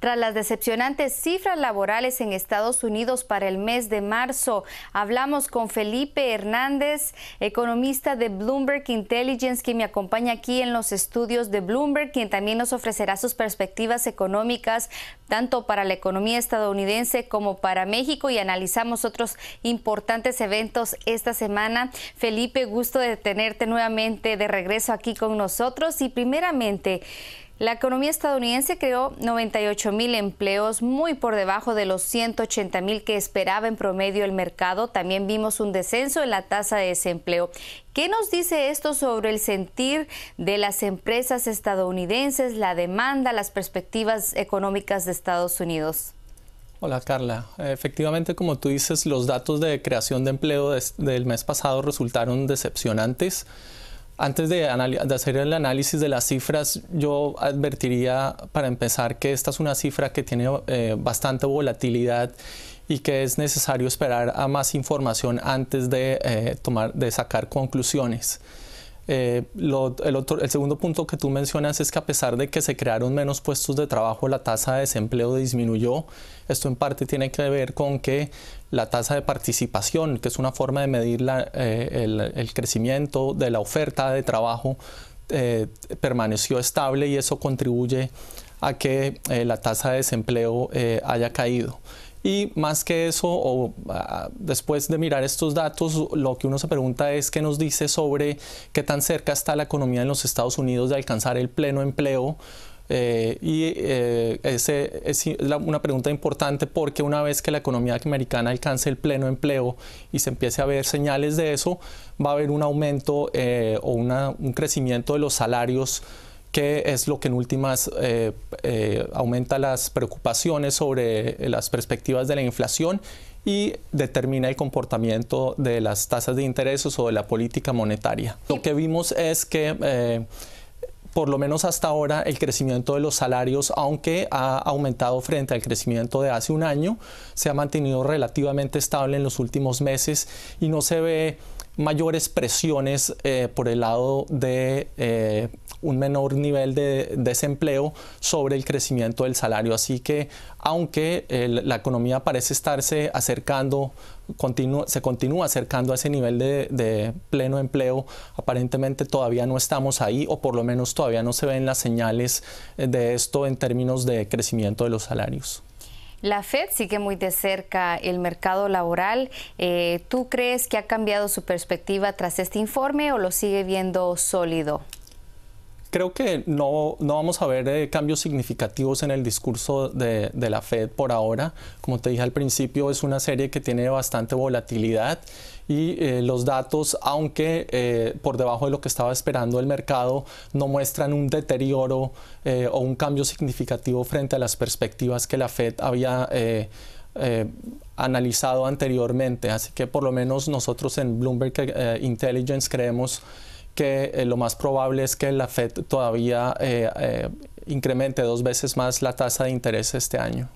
Tras las decepcionantes cifras laborales en Estados Unidos para el mes de marzo, hablamos con Felipe Hernández, economista de Bloomberg Intelligence, quien me acompaña aquí en los estudios de Bloomberg, quien también nos ofrecerá sus perspectivas económicas, tanto para la economía estadounidense como para México, y analizamos otros importantes eventos esta semana. Felipe, gusto de tenerte nuevamente de regreso aquí con nosotros. Y primeramente, la economía estadounidense creó 98,000 empleos, muy por debajo de los 180,000 que esperaba en promedio el mercado. También vimos un descenso en la tasa de desempleo. ¿Qué nos dice esto sobre el sentir de las empresas estadounidenses, la demanda, las perspectivas económicas de Estados Unidos? Hola Carla, efectivamente, como tú dices, los datos de creación de empleo del mes pasado resultaron decepcionantes. Antes de hacer el análisis de las cifras, yo advertiría para empezar que esta es una cifra que tiene bastante volatilidad y que es necesario esperar a más información antes de sacar conclusiones. El segundo punto que tú mencionas es que a pesar de que se crearon menos puestos de trabajo, la tasa de desempleo disminuyó. Esto en parte tiene que ver con que la tasa de participación, que es una forma de medir el crecimiento de la oferta de trabajo, permaneció estable, y eso contribuye a que la tasa de desempleo haya caído. Y más que eso, después de mirar estos datos, lo que uno se pregunta es qué nos dice sobre qué tan cerca está la economía en los Estados Unidos de alcanzar el pleno empleo. Esa es una pregunta importante, porque una vez que la economía americana alcance el pleno empleo y se empiece a ver señales de eso, va a haber un aumento o un crecimiento de los salarios, que es lo que en últimas aumenta las preocupaciones sobre las perspectivas de la inflación y determina el comportamiento de las tasas de intereses o de la política monetaria. Lo que vimos es que por lo menos hasta ahora el crecimiento de los salarios, aunque ha aumentado frente al crecimiento de hace un año, se ha mantenido relativamente estable en los últimos meses y no se ve mayores presiones por el lado de un menor nivel de desempleo sobre el crecimiento del salario. Así que aunque la economía parece estarse acercando, se continúa acercando a ese nivel de pleno empleo, aparentemente todavía no estamos ahí, o por lo menos todavía no se ven las señales de esto en términos de crecimiento de los salarios. La Fed sigue muy de cerca el mercado laboral. ¿Tú crees que ha cambiado su perspectiva tras este informe o lo sigue viendo sólido? Creo que no vamos a ver cambios significativos en el discurso de la Fed por ahora. Como te dije al principio, es una serie que tiene bastante volatilidad y los datos, aunque por debajo de lo que estaba esperando el mercado, no muestran un deterioro o un cambio significativo frente a las perspectivas que la Fed había analizado anteriormente. Así que por lo menos nosotros en Bloomberg Intelligence creemos que lo más probable es que la Fed todavía incremente 2 veces más la tasa de interés este año.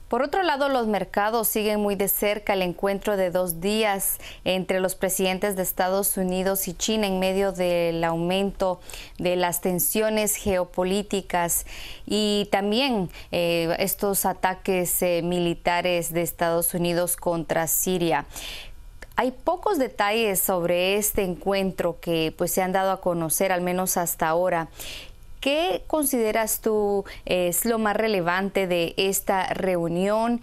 Por otro lado, los mercados siguen muy de cerca el encuentro de 2 días entre los presidentes de Estados Unidos y China en medio del aumento de las tensiones geopolíticas y también estos ataques militares de Estados Unidos contra Siria. Hay pocos detalles sobre este encuentro que se han dado a conocer, al menos hasta ahora. ¿Qué consideras tú es lo más relevante de esta reunión?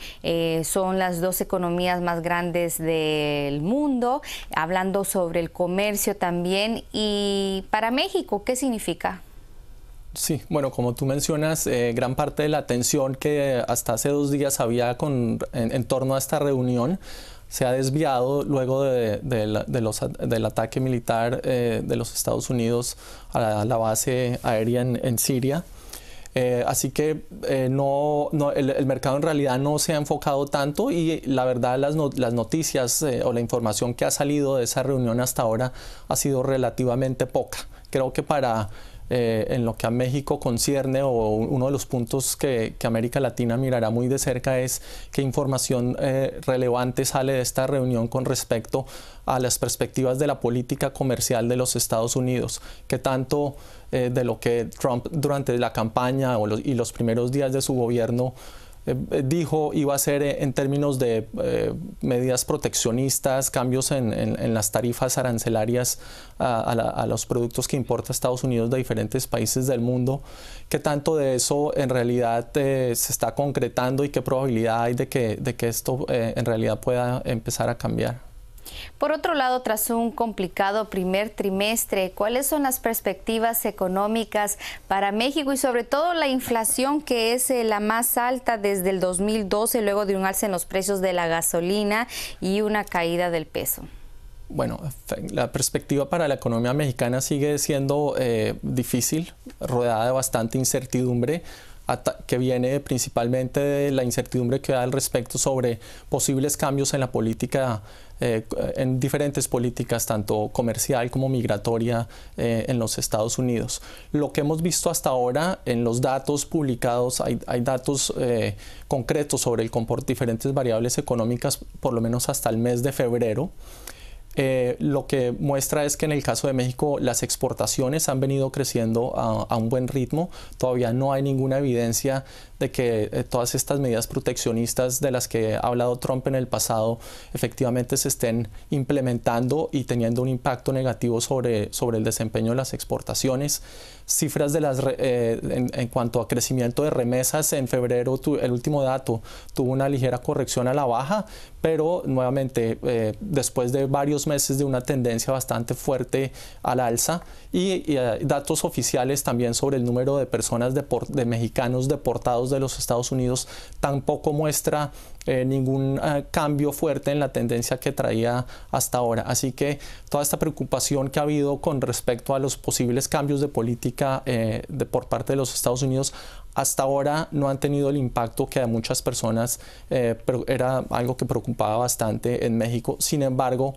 Son las 2 economías más grandes del mundo, hablando sobre el comercio también. Y para México, ¿qué significa? Sí, bueno, como tú mencionas, gran parte de la atención que hasta hace 2 días había en torno a esta reunión se ha desviado luego del ataque militar de los Estados Unidos a la base aérea en Siria. Así que el mercado en realidad no se ha enfocado tanto, y la verdad las noticias o la información que ha salido de esa reunión hasta ahora ha sido relativamente poca. Creo que para en lo que a México concierne, o uno de los puntos que América Latina mirará muy de cerca, es qué información relevante sale de esta reunión con respecto a las perspectivas de la política comercial de los Estados Unidos, que tanto de lo que Trump durante la campaña y los primeros días de su gobierno dijo iba a ser en términos de medidas proteccionistas, cambios en las tarifas arancelarias a los productos que importa Estados Unidos de diferentes países del mundo, qué tanto de eso en realidad se está concretando y qué probabilidad hay de que esto en realidad pueda empezar a cambiar. Por otro lado, tras un complicado primer trimestre, ¿cuáles son las perspectivas económicas para México y sobre todo la inflación, que es la más alta desde el 2012, luego de un alza en los precios de la gasolina y una caída del peso? Bueno, la perspectiva para la economía mexicana sigue siendo difícil, rodeada de bastante incertidumbre, que viene principalmente de la incertidumbre que da al respecto sobre posibles cambios en la política, en diferentes políticas, tanto comercial como migratoria, en los Estados Unidos. Lo que hemos visto hasta ahora en los datos publicados, hay datos concretos sobre diferentes variables económicas, por lo menos hasta el mes de febrero. Lo que muestra es que en el caso de México las exportaciones han venido creciendo a un buen ritmo. Todavía no hay ninguna evidencia de que todas estas medidas proteccionistas de las que ha hablado Trump en el pasado efectivamente se estén implementando y teniendo un impacto negativo sobre el desempeño de las exportaciones. Cifras de en cuanto a crecimiento de remesas, en febrero el último dato tuvo una ligera corrección a la baja, pero nuevamente después de varios meses de una tendencia bastante fuerte al alza, y datos oficiales también sobre el número de personas de mexicanos deportados de los Estados Unidos tampoco muestra ningún cambio fuerte en la tendencia que traía hasta ahora. Así que toda esta preocupación que ha habido con respecto a los posibles cambios de política por parte de los Estados Unidos hasta ahora no han tenido el impacto que a muchas personas era algo que preocupaba bastante en México. Sin embargo,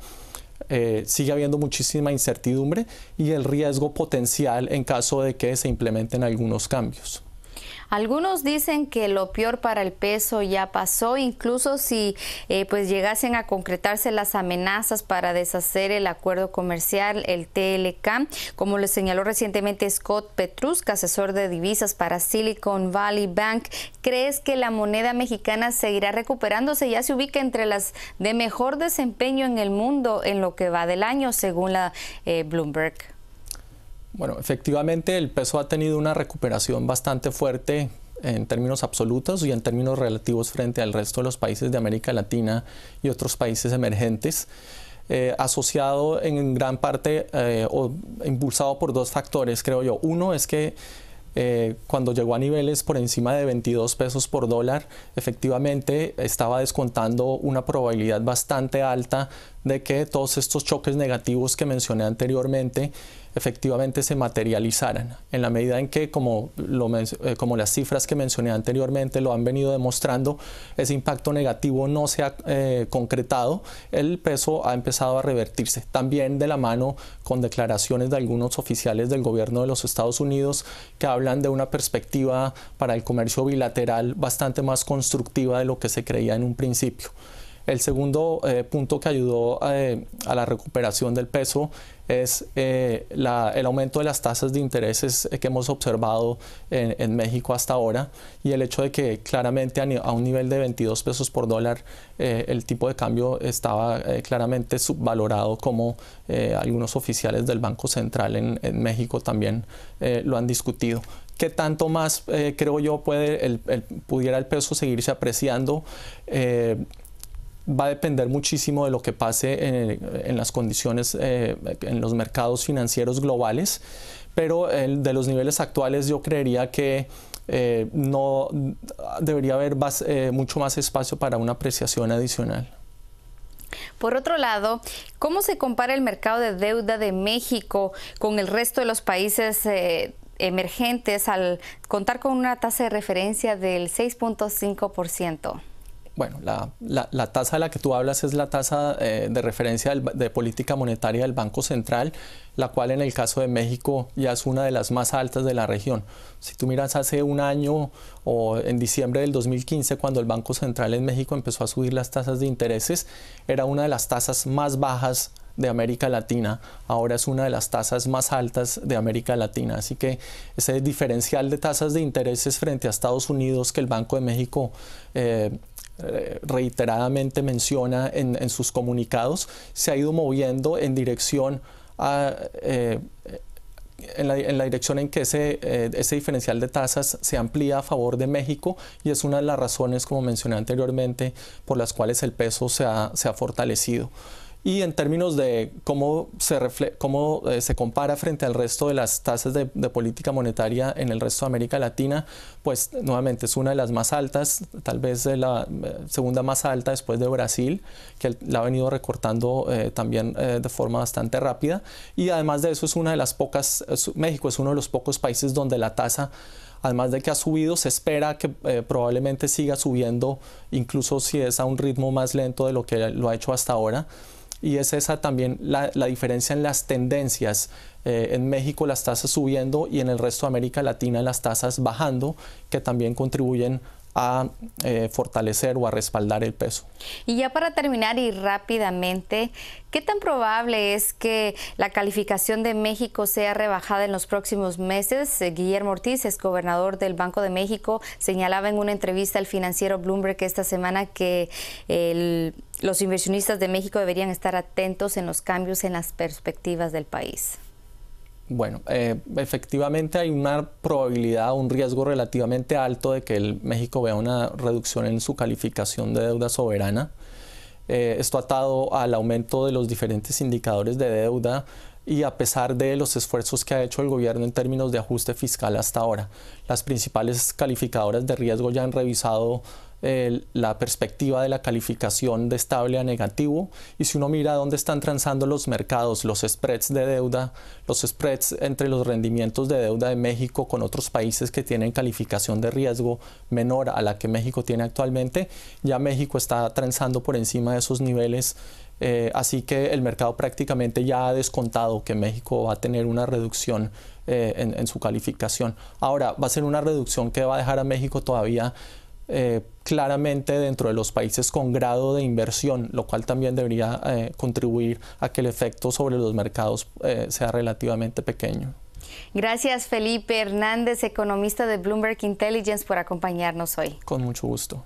sigue habiendo muchísima incertidumbre y el riesgo potencial en caso de que se implementen algunos cambios. Algunos dicen que lo peor para el peso ya pasó, incluso si pues llegasen a concretarse las amenazas para deshacer el acuerdo comercial, el TLC, como le señaló recientemente Scott Petruska, asesor de divisas para Silicon Valley Bank. ¿Crees que la moneda mexicana seguirá recuperándose? Ya se ubica entre las de mejor desempeño en el mundo en lo que va del año, según la Bloomberg. Bueno, efectivamente el peso ha tenido una recuperación bastante fuerte en términos absolutos y en términos relativos frente al resto de los países de América Latina y otros países emergentes, asociado en gran parte o impulsado por dos factores, creo yo. Uno es que cuando llegó a niveles por encima de 22 pesos por dólar, efectivamente estaba descontando una probabilidad bastante alta de que todos estos choques negativos que mencioné anteriormente efectivamente se materializaran, en la medida en que, como las cifras que mencioné anteriormente lo han venido demostrando, ese impacto negativo no se ha concretado, el peso ha empezado a revertirse, también de la mano con declaraciones de algunos oficiales del gobierno de los Estados Unidos que hablan de una perspectiva para el comercio bilateral bastante más constructiva de lo que se creía en un principio. El segundo punto que ayudó a la recuperación del peso es el aumento de las tasas de intereses que hemos observado en México hasta ahora, y el hecho de que claramente a un nivel de 22 pesos por dólar el tipo de cambio estaba claramente subvalorado, como algunos oficiales del Banco Central en México también lo han discutido. ¿Qué tanto más, creo yo, pudiera el peso seguirse apreciando? Va a depender muchísimo de lo que pase en las condiciones, en los mercados financieros globales, pero de los niveles actuales yo creería que no debería haber mucho más espacio para una apreciación adicional. Por otro lado, ¿cómo se compara el mercado de deuda de México con el resto de los países emergentes al contar con una tasa de referencia del 6.5%? Bueno, la tasa de la que tú hablas es la tasa de referencia de política monetaria del Banco Central, la cual en el caso de México ya es una de las más altas de la región. Si tú miras hace un año o en diciembre del 2015, cuando el Banco Central en México empezó a subir las tasas de intereses, era una de las tasas más bajas de América Latina. Ahora es una de las tasas más altas de América Latina. Así que ese diferencial de tasas de intereses frente a Estados Unidos que el Banco de México reiteradamente menciona en sus comunicados, se ha ido moviendo en dirección en la dirección en que ese diferencial de tasas se amplía a favor de México, y es una de las razones, como mencioné anteriormente, por las cuales el peso se ha fortalecido. Y en términos de cómo se compara frente al resto de las tasas de política monetaria en el resto de América Latina, pues nuevamente es una de las más altas, tal vez la segunda más alta después de Brasil, que la ha venido recortando también de forma bastante rápida. Y además de eso, es una de las pocas, México es uno de los pocos países donde la tasa, además de que ha subido, se espera que probablemente siga subiendo, incluso si es a un ritmo más lento de lo que lo ha hecho hasta ahora. Y es esa también la diferencia en las tendencias. En México las tasas subiendo y en el resto de América Latina las tasas bajando, que también contribuyen a fortalecer o a respaldar el peso. Y ya para terminar y rápidamente, ¿qué tan probable es que la calificación de México sea rebajada en los próximos meses? Guillermo Ortiz, exgobernador del Banco de México, señalaba en una entrevista al financiero Bloomberg esta semana que los inversionistas de México deberían estar atentos en los cambios en las perspectivas del país. Bueno, efectivamente hay una probabilidad, un riesgo relativamente alto de que México vea una reducción en su calificación de deuda soberana. Esto atado al aumento de los diferentes indicadores de deuda y a pesar de los esfuerzos que ha hecho el gobierno en términos de ajuste fiscal hasta ahora. Las principales calificadoras de riesgo ya han revisado la perspectiva de la calificación de estable a negativo, y si uno mira dónde están transando los mercados, los spreads de deuda, los spreads entre los rendimientos de deuda de México con otros países que tienen calificación de riesgo menor a la que México tiene actualmente, ya México está transando por encima de esos niveles. Así que el mercado prácticamente ya ha descontado que México va a tener una reducción en su calificación. Ahora, va a ser una reducción que va a dejar a México todavía claramente dentro de los países con grado de inversión, lo cual también debería contribuir a que el efecto sobre los mercados sea relativamente pequeño. Gracias, Felipe Hernández, economista de Bloomberg Intelligence, por acompañarnos hoy. Con mucho gusto.